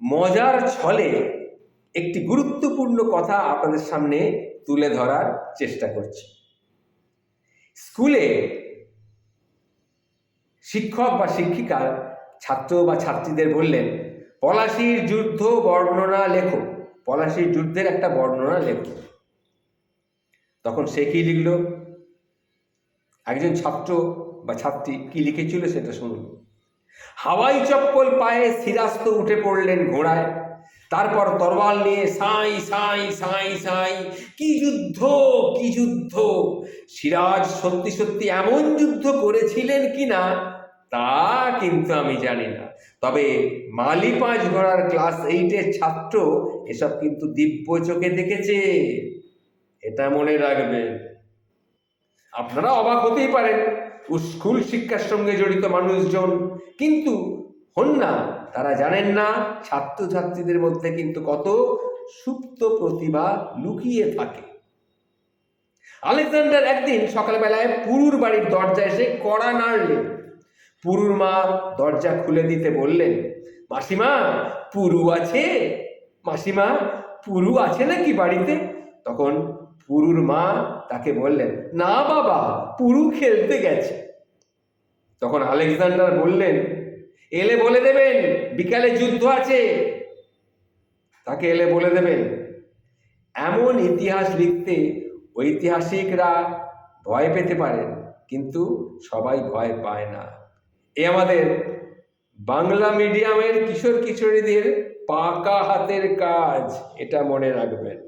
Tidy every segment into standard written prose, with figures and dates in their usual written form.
মজার ছলে একটি গুরুত্বপূর্ণ কথা আপনাদের সামনে তুলে ধরার চেষ্টা করছি। স্কুলে শিক্ষক বা শিক্ষিকা ছাত্র বা ছাত্রীদের বললেন, পলাশীর যুদ্ধ বর্ণনা লেখো, পলাশীর যুদ্ধের একটা বর্ণনা লেখো। তখন সে কি লিখল? একজন ছাত্র বা ছাত্রী কি লিখেছিল সেটা শুনুন। হাওয়াই চপ্পল পায়ে সিরাস্ত উঠে পড়লেন ঘোড়ায়, তারপর তরোয়াল নিয়ে সাঁই সাঁই সাঁই সাঁই। কি যুদ্ধ, কি যুদ্ধ! সিরাজ সত্যি সত্যি এমন যুদ্ধ করেছিলেন কিনা তা কিন্তু আমি জানি না, তবে মালি পাঁচ ঘোড়ার ক্লাস 8-এর ছাত্র এসব কিন্তু দিব্য চোখে দেখেছে, এটা মনে রাখবেন। আপনারা অবাক হতেই পারেন, স্কুল শিক্ষার সঙ্গে জড়িত মানুষজন, কিন্তু হন না, তারা জানেন না ছাত্রছাত্রীদের মধ্যে কিন্তু কত সুপ্ত প্রতিভা লুকিয়ে থাকে। আলেকজান্ডার একদিন সকালবেলায় পুরুর বাড়ির দরজা এসে কড়া নাড়লেন। পুরুর মা দরজা খুলে দিতে বললেন, মাসিমা পুরু আছে? মাসিমা পুরু আছে নাকি বাড়িতে? তখন পুরুর মা তাকে বললেন, না বাবা, পুরু খেলতে গেছে। তখন আলেকজান্ডার বললেন, এলে বলে দেবেন বিকালে যুদ্ধ আছে, তাকে এলে বলে দেবেন। এমন ইতিহাস লিখতে ঐতিহাসিকরা ভয় পেতে পারেন, কিন্তু সবাই ভয় পায় না। এ আমাদের বাংলা মিডিয়ামের কিশোর কিশোরীদের পাকা হাতের কাজ, এটা মনে রাখবেন।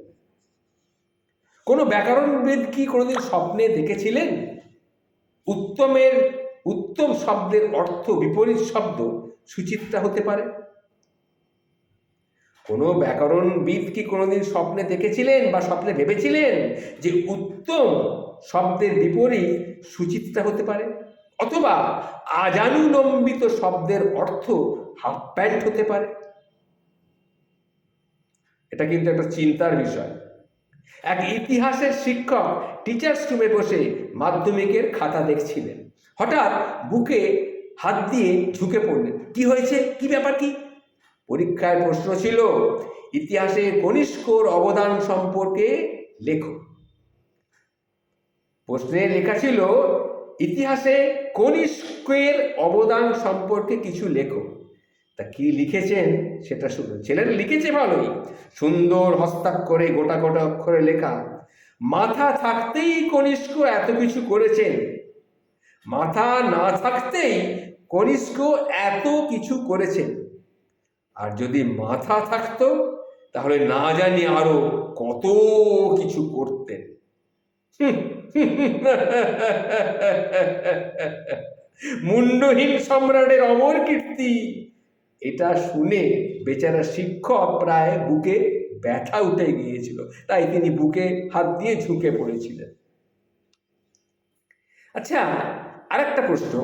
কোনো ব্যাকরণবিদ কি কোনোদিন স্বপ্নে দেখেছিলেন উত্তম শব্দের অর্থ বিপরীত শব্দ সুচিত্রা হতে পারে? কোনো ব্যাকরণবিদ কি কোনোদিন স্বপ্নে দেখেছিলেন বা স্বপ্নে ভেবেছিলেন যে উত্তম শব্দের বিপরীত সুচিত্রা হতে পারে, অথবা আজানুলম্বিত শব্দের অর্থ হাফ প্যান্ট হতে পারে? এটা কিন্তু একটা চিন্তার বিষয়। এক ইতিহাসের শিক্ষক টিচার্স রুমে বসে মাধ্যমিকের খাতা দেখছিলেন। হঠাৎ বুকে হাত দিয়ে ঝুঁকে পড়লেন। কি হয়েছে, কি ব্যাপার কি? পরীক্ষায় প্রশ্ন ছিল, ইতিহাসে কনিষ্কর অবদান সম্পর্কে লেখো। প্রশ্নে লেখা ছিল, ইতিহাসে কনিষ্কের অবদান সম্পর্কে কিছু লেখো। তা কি লিখেছেন সেটা শুনুন। ছেলেরা লিখেছে ভালোই, সুন্দর হস্তাক্ষরে গোটা গোটা অক্ষরে লেখা, মাথা থাকতেই কনিষ্ক এত কিছু করেছেন, মাথা না থাকতেই কনিষ্ক এত কিছু করেছেন। আর যদি মাথা থাকতো তাহলে না জানি আরো কত কিছু করতেন। মুন্ডহীন সম্রাটের অমর কীর্তি। এটা শুনে বেচারা শিক্ষক প্রায় বুকে ব্যথা উঠে গিয়েছিল, তাই তিনি বুকে হাত দিয়ে ঝুঁকে পড়েছিলেন। আচ্ছা, আরেকটা প্রশ্ন,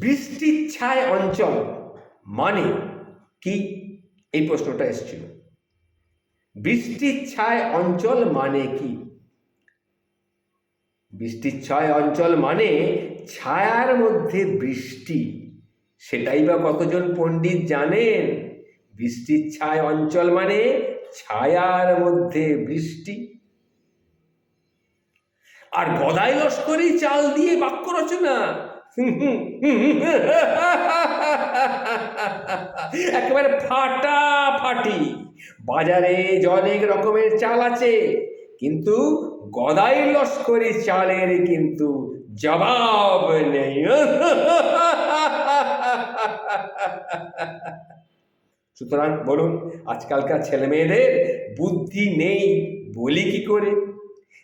বৃষ্টির ছায় অঞ্চল মানে কি? এই প্রশ্নটা এসেছিল। বৃষ্টির ছায় অঞ্চল মানে কি? বৃষ্টির ছায় অঞ্চল মানে ছায়ার মধ্যে বৃষ্টি। সেটাই বা কতজন পণ্ডিত জানেন? বৃষ্টির ছায় অঞ্চল মানে ছায়ার মধ্যে বৃষ্টি। আর গদাই লস্করি চাল দিয়ে বাক্য রচনা, একেবারে ফাটাফাটি। বাজারে অনেক রকমের চাল আছে, কিন্তু গদাই লস্করি চালের কিন্তু জবাব নেই। সুতরাং বলুন, আজকালকার ছেলে মেয়েদের বুদ্ধি নেই বলি কি করে?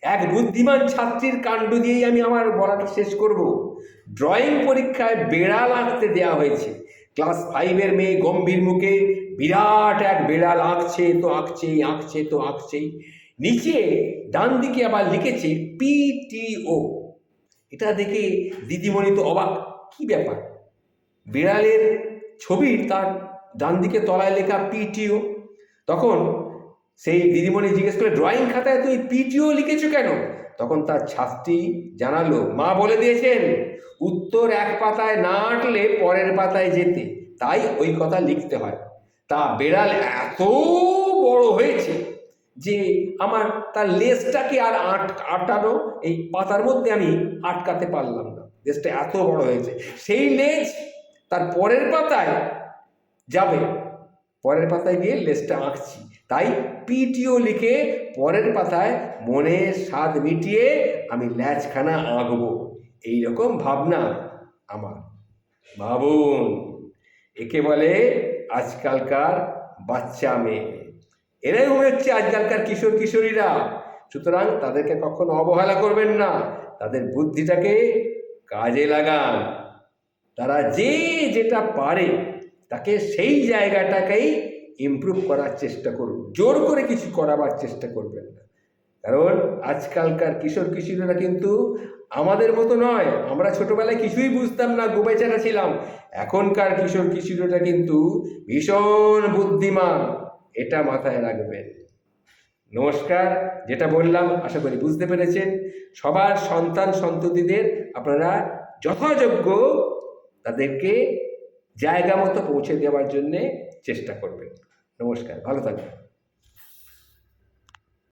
এক বুদ্ধিমান ছাত্রীর কাণ্ড দিয়েই আমি আমার বলাটা শেষ করব। ড্রয়িং পরীক্ষায় বেড়াল আঁকতে দেওয়া হয়েছে। ক্লাস 5-এর মেয়ে গম্ভীর মুখে বিরাট এক বেড়াল আঁকছে তো আঁকছেই, আঁকছে তো আঁকছেই। নিচে ডান দিকে আবার লিখেছে PTO। এটা দেখে দিদিমণি তো অবাক, কি ব্যাপার? বিড়ালের ছবির তার ডান দিকে তলায় লেখা PTO। তখন সেই দিদিমণি জিজ্ঞেস করে, ড্রয়িং খাতায় তুই PTO লিখেছো কেন? তখন তার ছাত্রী জানালো, মা বলে দিয়েছেন উত্তর এক পাতায় না আঁটলে পরের পাতায় যেতে, তাই ওই কথা লিখতে হয়। তা বেড়াল এত বড় হয়েছে যে আমার তার লেজটাকে আর আটানো এই পাতার মধ্যে আমি আটকাতে পারলাম না, লেজটা এত বড় হয়েছে। সেই লেজ তার পরের পাতায় যাবে, পরের পাতায় গিয়ে লেজটা আঁকছি। তাই পিটিও লিখে পরের পাতায় মনের স্বাদ মিটিয়ে আমি লেজখানা আঁকবো, এইরকম ভাবনা আমার। ভাবুন, একে বলে আজকালকার বাচ্চা মেয়ে, এরাই হচ্ছে আজকালকার কিশোর কিশোরীরা। সুতরাং তাদেরকে কখনো অবহেলা করবেন না, তাদের বুদ্ধিটাকে কাজে লাগান। তারা যে যেটা পারে তাকে সেই জায়গাটাকেই ইমপ্রুভ করার চেষ্টা করুন, জোর করে কিছু করাবার চেষ্টা করবেন না। কারণ আজকালকার কিশোর কিশোরীরা কিন্তু আমাদের মতো নয়, আমরা ছোটবেলায় কিছুই বুঝতাম না, গোবেচারা ছিলাম। এখনকার কিশোর কিশোরীরা কিন্তু ভীষণ বুদ্ধিমান, এটা মাথায় রাখবেন। নমস্কার, যেটা বললাম আশা করি বুঝতে পেরেছেন। সবার সন্তান সন্ততিদের আপনারা যথাযোগ্য তাদেরকে জায়গা মতো পৌঁছে দেওয়ার জন্যে চেষ্টা করবেন। নমস্কার, ভালো থাকবেন।